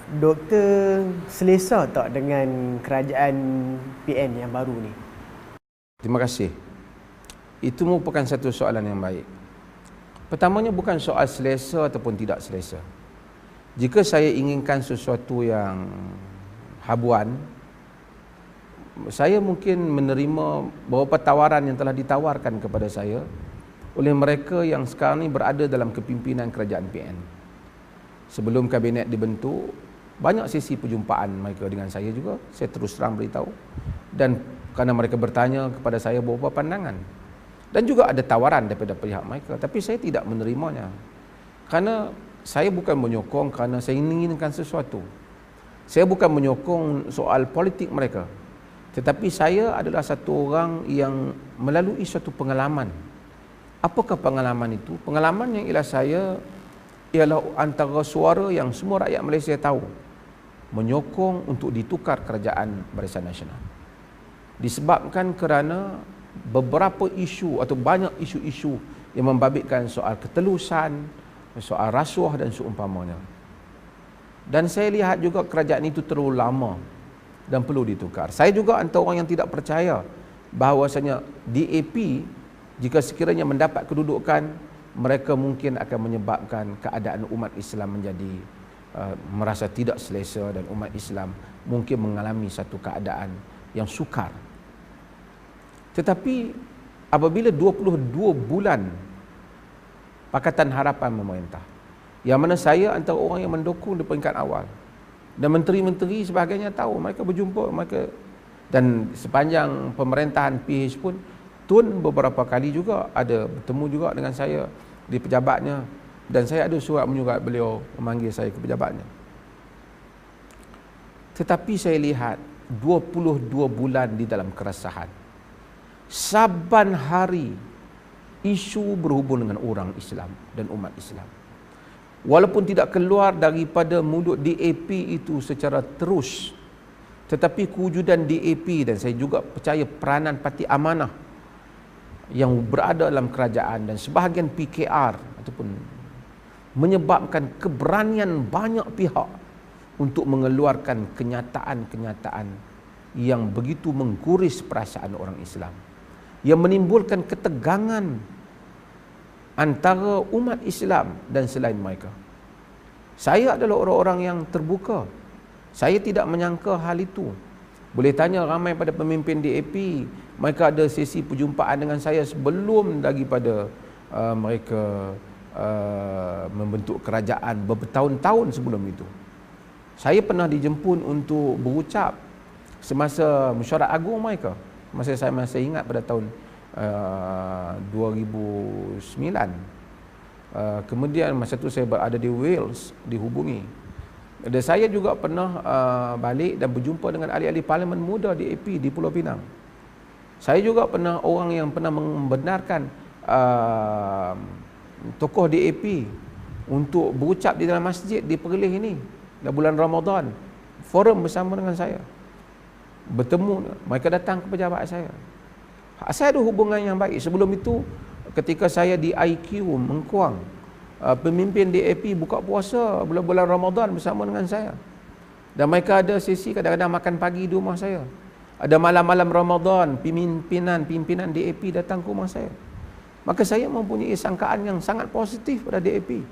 Doktor selesa tak dengan kerajaan PN yang baru ni? Terima kasih. Itu merupakan satu soalan yang baik. Pertamanya bukan soal selesa ataupun tidak selesa. Jika saya inginkan sesuatu yang habuan, saya mungkin menerima beberapa tawaran yang telah ditawarkan kepada saya oleh mereka yang sekarang ini berada dalam kepimpinan kerajaan PN. Sebelum kabinet dibentuk, banyak sesi perjumpaan mereka dengan saya juga. Saya terus terang beritahu. Dan kerana mereka bertanya kepada saya beberapa pandangan. Dan juga ada tawaran daripada pihak mereka. Tapi saya tidak menerimanya. Kerana saya bukan menyokong kerana saya inginkan sesuatu. Saya bukan menyokong soal politik mereka. Tetapi saya adalah satu orang yang melalui suatu pengalaman. Apakah pengalaman itu? Pengalaman yang ialah antara suara yang semua rakyat Malaysia tahu, menyokong untuk ditukar kerajaan Barisan Nasional. Disebabkan kerana beberapa isu atau banyak isu-isu yang membabitkan soal ketelusan, soal rasuah dan seumpamanya. Dan saya lihat juga kerajaan itu terlalu lama dan perlu ditukar. Saya juga antara orang yang tidak percaya bahawasanya DAP jika sekiranya mendapat kedudukan, mereka mungkin akan menyebabkan keadaan umat Islam menjadi merasa tidak selesa dan umat Islam mungkin mengalami satu keadaan yang sukar. Tetapi apabila 22 bulan Pakatan Harapan memerintah, yang mana saya antara orang yang mendukung di peringkat awal, dan menteri-menteri sebagainya tahu, mereka berjumpa, dan sepanjang pemerintahan PH pun Tun beberapa kali juga ada bertemu juga dengan saya di pejabatnya, dan saya ada surat menyurat beliau memanggil saya ke pejabatnya. Tetapi saya lihat 22 bulan di dalam keresahan, saban hari isu berhubung dengan orang Islam dan umat Islam. Walaupun tidak keluar daripada mulut DAP itu secara terus, tetapi kewujudan DAP, dan saya juga percaya peranan Parti Amanah yang berada dalam kerajaan dan sebahagian PKR ataupun menyebabkan keberanian banyak pihak untuk mengeluarkan kenyataan-kenyataan yang begitu mengguris perasaan orang Islam, yang menimbulkan ketegangan antara umat Islam dan selain mereka. Saya adalah orang-orang yang terbuka. Saya tidak menyangka hal itu. Boleh tanya ramai pada pemimpin DAP, mereka ada sesi perjumpaan dengan saya sebelum daripada mereka membentuk kerajaan bertahun-tahun sebelum itu. Saya pernah dijemput untuk berucap semasa mesyuarat agung mereka. Saya masih ingat pada tahun 2009. Kemudian masa itu saya berada di Wales, dihubungi. Dan saya juga pernah balik dan berjumpa dengan ahli-ahli parlimen muda DAP di Pulau Pinang. Saya juga pernah orang yang pernah membenarkan tokoh DAP untuk berucap di dalam masjid di Perlis ini dalam bulan Ramadan. Forum bersama dengan saya. Bertemu, mereka datang ke pejabat saya. Saya ada hubungan yang baik. Sebelum itu, ketika saya di IQ Mengkuang, pemimpin DAP buka puasa bulan-bulan Ramadan bersama dengan saya. Dan mereka ada sesi kadang-kadang makan pagi di rumah saya. Ada malam-malam Ramadan, pimpinan DAP datang ke rumah saya. Maka saya mempunyai sangkaan yang sangat positif pada DAP.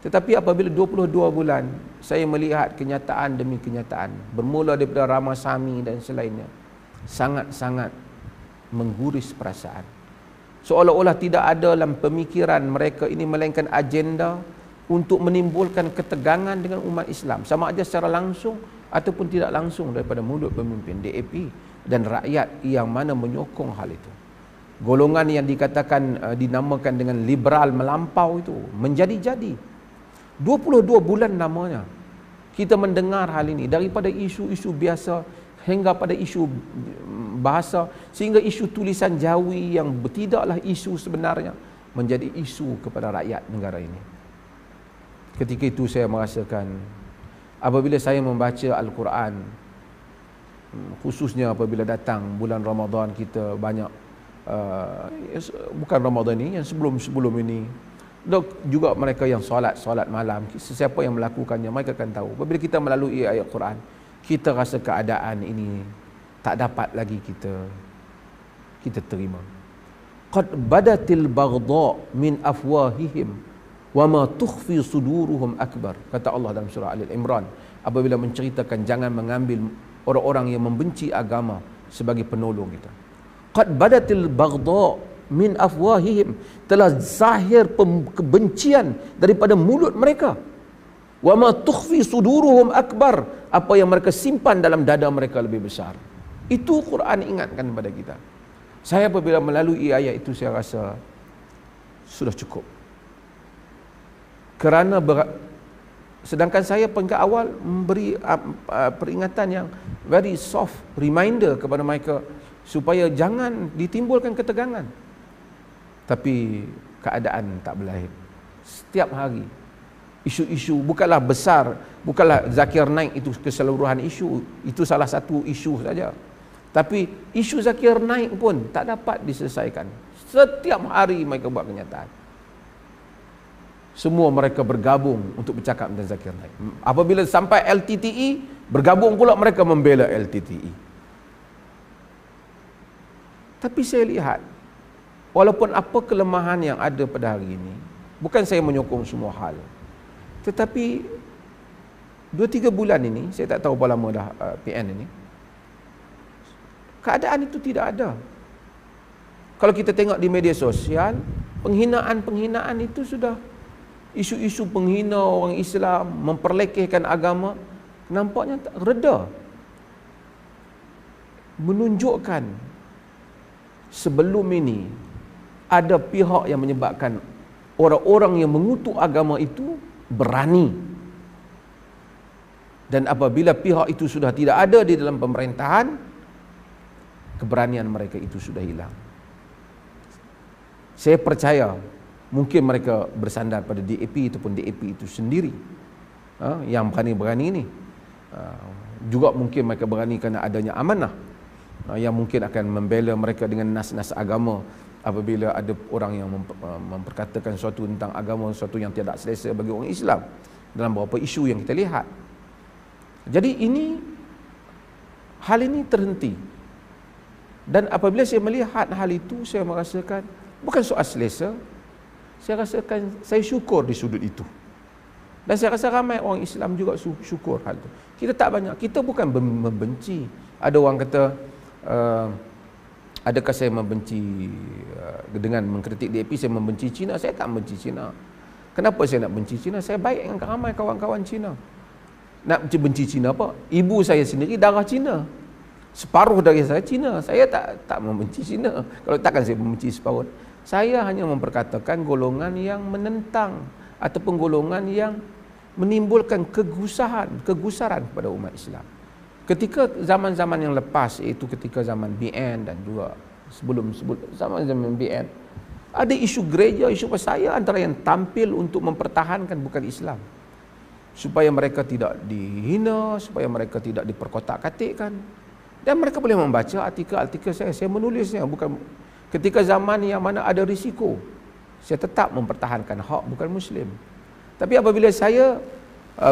Tetapi apabila 22 bulan, saya melihat kenyataan demi kenyataan, bermula daripada Ramasamy dan selainnya, sangat-sangat mengguris perasaan. Seolah-olah tidak ada dalam pemikiran mereka ini melainkan agenda untuk menimbulkan ketegangan dengan umat Islam, sama ada secara langsung ataupun tidak langsung daripada mulut pemimpin DAP dan rakyat yang mana menyokong hal itu. Golongan yang dikatakan dinamakan dengan liberal melampau itu menjadi-jadi. 22 bulan namanya kita mendengar hal ini, daripada isu-isu biasa hingga pada isu bahasa, sehingga isu tulisan Jawi yang tidaklah isu sebenarnya menjadi isu kepada rakyat negara ini. Ketika itu saya merasakan apabila saya membaca Al-Quran, khususnya apabila datang bulan Ramadan, kita banyak bukan Ramadan ini, yang sebelum-sebelum ini Juga mereka yang solat malam, sesiapa yang melakukannya mereka akan tahu. Apabila kita melalui ayat Quran, kita rasa keadaan ini tak dapat lagi kita terima. Qad badatil baghdha min afwahihim wa ma tukhfi suduruhum akbar, kata Allah dalam surah Al-Imran apabila menceritakan jangan mengambil orang-orang yang membenci agama sebagai penolong kita. Qad badatil baghdha min afwahihim, telah zahir kebencian daripada mulut mereka. Wa ma tukhfi suduruhum akbar, apa yang mereka simpan dalam dada mereka lebih besar. Itu Quran ingatkan kepada kita. Saya apabila melalui ayat itu saya rasa sudah cukup. Kerana sedangkan saya peringkat awal memberi peringatan yang very soft reminder kepada mereka supaya jangan ditimbulkan ketegangan. Tapi keadaan tak berlain. Setiap hari isu-isu bukanlah besar, bukanlah Zakir Naik itu keseluruhan isu, itu salah satu isu saja. Tapi isu Zakir Naik pun tak dapat diselesaikan. Setiap hari mereka buat kenyataan. Semua mereka bergabung untuk bercakap tentang Zakir Naik. Apabila sampai LTTE, bergabung pula mereka membela LTTE. Tapi saya lihat, walaupun apa kelemahan yang ada pada hari ini, bukan saya menyokong semua hal, tetapi 2-3 bulan ini, saya tak tahu berapa lama dah PN ini, keadaan itu tidak ada. Kalau kita tengok di media sosial, penghinaan-penghinaan itu sudah, isu-isu penghina orang Islam, memperlekehkan agama, nampaknya reda. Menunjukkan sebelum ini ada pihak yang menyebabkan orang-orang yang mengutuk agama itu berani. Dan apabila pihak itu sudah tidak ada di dalam pemerintahan, keberanian mereka itu sudah hilang. Saya percaya mungkin mereka bersandar pada DAP ataupun DAP itu sendiri yang berani-berani ini. Juga mungkin mereka berani kerana adanya amanah yang mungkin akan membela mereka dengan nas-nas agama apabila ada orang yang memperkatakan sesuatu tentang agama, sesuatu yang tidak selesa bagi orang Islam dalam beberapa isu yang kita lihat. Jadi hal ini terhenti. Dan apabila saya melihat hal itu, saya merasakan bukan soal selesa, saya rasakan saya syukur di sudut itu. Dan saya rasa ramai orang Islam juga syukur hal itu. Kita tak banyak, kita bukan membenci. Ada orang kata, adakah saya membenci dengan mengkritik DAP, saya membenci Cina? Saya tak membenci Cina. Kenapa saya nak benci Cina? Saya baik dengan ramai kawan-kawan Cina. Nak benci Cina apa? Ibu saya sendiri darah Cina. Separuh dari saya Cina. Saya tak membenci Cina. Kalau takkan saya membenci separuh. Saya hanya memperkatakan golongan yang menentang ataupun golongan yang menimbulkan kegusaran kepada umat Islam. Ketika zaman-zaman yang lepas, iaitu ketika zaman BN dan juga sebelum zaman BN, ada isu gereja, isu saya antara yang tampil untuk mempertahankan bukan Islam, supaya mereka tidak dihina, supaya mereka tidak diperkotak-katikkan. Dan mereka boleh membaca artikel-artikel saya menulisnya bukan ketika zaman yang mana ada risiko. Saya tetap mempertahankan hak bukan Muslim. Tapi apabila saya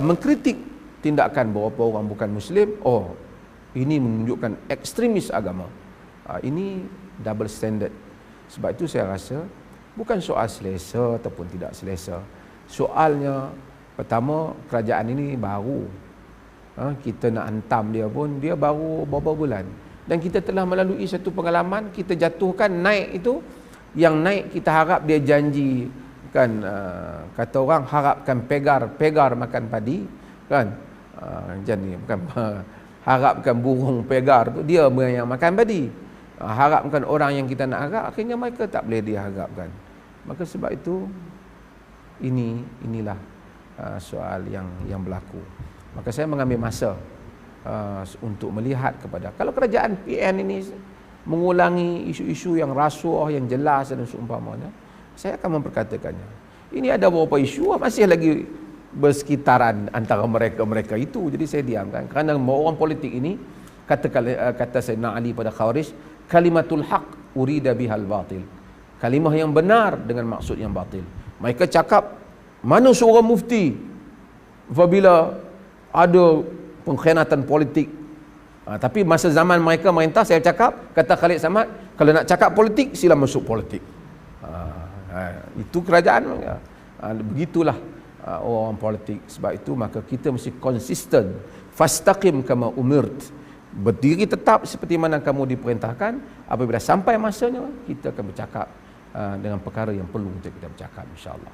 mengkritik tindakan beberapa orang bukan Muslim, ini menunjukkan ekstremis agama. Ini double standard. Sebab itu saya rasa bukan soal selesa ataupun tidak selesa. Soalnya pertama, kerajaan ini baru. Kita nak hantam dia pun, dia baru beberapa bulan. Dan kita telah melalui satu pengalaman, kita jatuhkan naik itu, yang naik kita harap dia janji, kan, kata orang harapkan pegar makan padi, kan, jadi bukan harapkan burung pegar tu dia yang makan padi, harapkan orang yang kita nak harap, akhirnya mereka tak boleh diharapkan. Maka sebab itu inilah soal yang berlaku. Maka saya mengambil masa untuk melihat kepada, kalau kerajaan PN ini mengulangi isu-isu yang rasuah, yang jelas dan seumpamanya, saya akan memperkatakannya. Ini ada beberapa isu masih lagi bersekitaran antara mereka itu. Jadi saya diamkan. Kerana orang politik ini, kata Sayyidina Ali pada Khawarij, kalimatul haq urida bihal batil. Kalimah yang benar dengan maksud yang batil. Mereka cakap, mana seorang mufti apabila ada pengkhianatan politik. Tapi masa zaman mereka merintah, saya cakap, kata Khalid Samad, kalau nak cakap politik, sila masuk politik. Itu kerajaan. Begitulah orang politik. Sebab itu maka kita mesti konsisten. Fastaqim kama umirt. Berdiri tetap seperti mana kamu diperintahkan. Apabila sampai masanya, kita akan bercakap dengan perkara yang perlu untuk kita bercakap, insya-Allah.